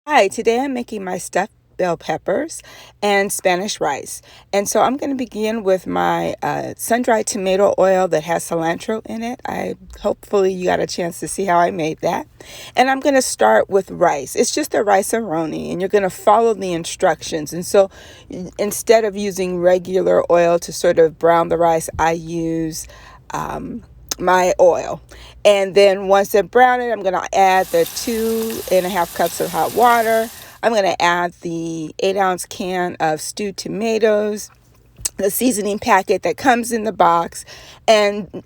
Hi, today I'm making my stuffed bell peppers and Spanish rice. And so I'm going to begin with my sun-dried tomato oil that has cilantro in it. Hopefully you got a chance to see how I made that. And I'm going to start with rice. It's just a rice-a-roni, and you're going to follow the instructions. And so instead of using regular oil to sort of brown the rice, I use my oil. And then once I brown it, I'm going to add the 2.5 cups of hot water. I'm going to add the 8-ounce can of stewed tomatoes, the seasoning packet that comes in the box, and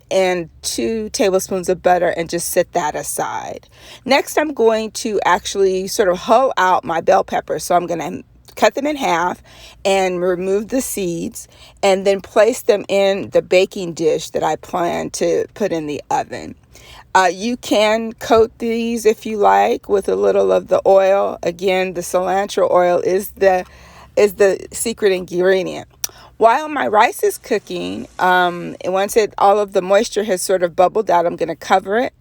2 tablespoons of butter, and just set that aside. Next, I'm going to actually sort of hull out my bell peppers. So I'm going to cut them in half and remove the seeds, and then place them in the baking dish that I plan to put in the oven. You can coat these if you like with a little of the oil. Again, the cilantro oil is the secret ingredient. While my rice is cooking, once all of the moisture has sort of bubbled out, I'm going to cover it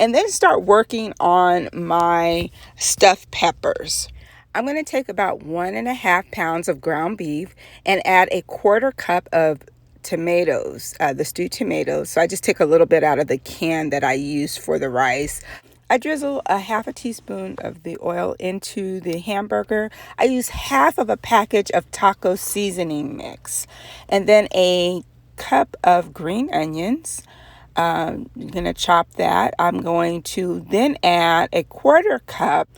and then start working on my stuffed peppers. I'm going to take about 1.5 pounds of ground beef and add a 1/4 cup of tomatoes, the stewed tomatoes. So I just take a little bit out of the can that I use for the rice. I drizzle a 1/2 teaspoon of the oil into the hamburger. I use 1/2 of a package of taco seasoning mix, and then a cup of green onions. I'm going to chop that. I'm going to then add a 1/4 cup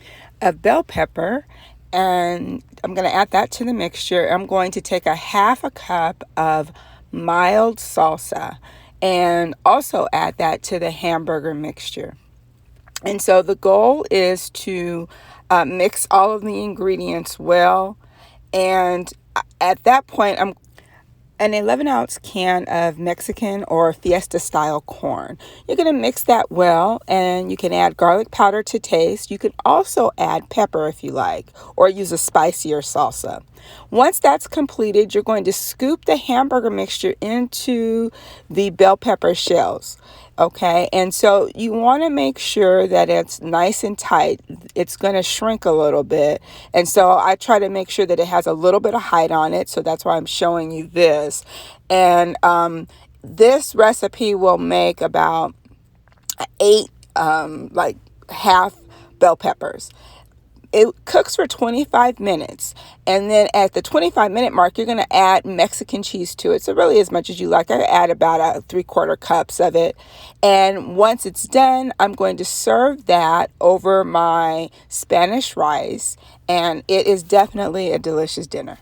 of bell pepper, and I'm going to add that to the mixture. I'm going to take a 1/2 cup of mild salsa and also add that to the hamburger mixture. And so the goal is to mix all of the ingredients well, and at that point I'm an 11-ounce can of Mexican or Fiesta style corn. You're going to mix that well, and you can add garlic powder to taste. You can also add pepper if you like, or use a spicier salsa. Once that's completed, you're going to scoop the hamburger mixture into the bell pepper shells. Okay, and so you want to make sure that it's nice and tight. It's going to shrink a little bit, and so I try to make sure that it has a little bit of height on it, so that's why I'm showing you this. And this recipe will make about 8 half bell peppers. It cooks for 25 minutes, and then at the 25-minute mark, you're going to add Mexican cheese to it. So really as much as you like. I add about 3/4 cups of it, and once it's done, I'm going to serve that over my Spanish rice, and it is definitely a delicious dinner.